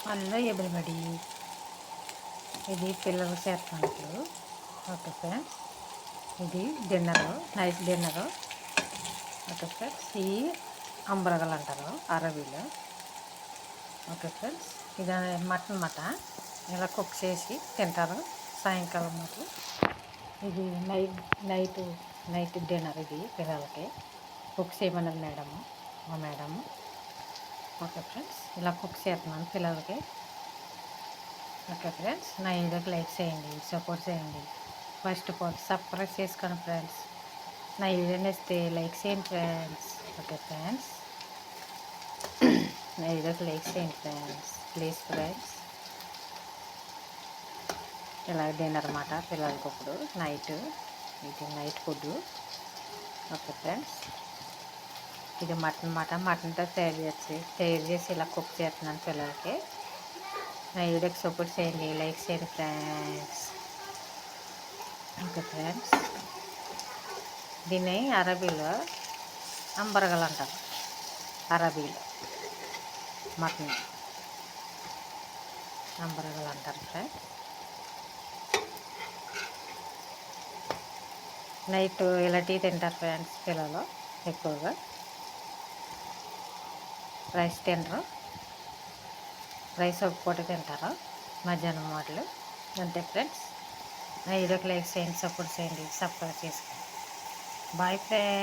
Hello everybody, ఇది పిల్లలు చేస్తాను ఇప్పుడు. ఓకే ఫ్రెండ్స్, ఇది dinner, night dinner. Okay friends, ఈ అంబరగలు అంటారు అరబీలో. ఓకే ఫ్రెండ్స్, ఇది మటన్ ఇలా కుక్ చేసి తింటారు సాయంకాలం మాకు. ఇది నైట్ డిన్నర్. ఇది పిల్లలకి కుక్ చేయమన్నది మా మేడము. ఓకే ఫ్రెండ్స్, ఇలా కుక్ చేస్తున్నాను పిల్లలకి. ఓకే ఫ్రెండ్స్, నా వీడియోకి లైక్ చేయండి, సపోర్ట్ చేయండి. ఫస్ట్ ఆఫ్ ఆల్ సబ్స్క్రైబ్ చేసుకోండి ఫ్రెండ్స్. నా వీడియోని ఇస్తే లైక్ చేయండి ఫ్రెండ్స్. ఓకే ఫ్రెండ్స్, నా వీడియోకి లైక్ చేయండి ఫ్రెండ్స్, ప్లీజ్ ఫ్రెండ్స్. ఇలా డిన్నర్ అన్నమాట పిల్లలకి ఇప్పుడు ఇది నైట్ ఫుడ్. ఓకే ఫ్రెండ్స్, ఇది మటన్తో తయారు చేసి ఇలా కుక్ చేస్తున్నాను పిల్లలకి. నా వీడియోకి సపోర్ట్ చేయండి, లైక్ చేయండి ఫ్రెండ్స్. ఓకే ఫ్రెండ్స్, దీన్ని అరబీలో అంబరగలు అంటారు. అరబీలో మటన్ అంబరగలు అంటారు ఫ్రెండ్స్. నైట్ ఇలాంటివి తింటారు ఫ్రెండ్స్ పిల్లలు. ఎక్కువగా రైస్ తినరు, రైస్ ఒక పూట తింటారు మధ్యాహ్నం మాటలు. అంతే ఫ్రెండ్స్, నా వీడియోకి లైక్ చేయండి, సపోర్ట్ చేయండి, సబ్స్క్రైబ్ చేసుకోండి. Bye friends.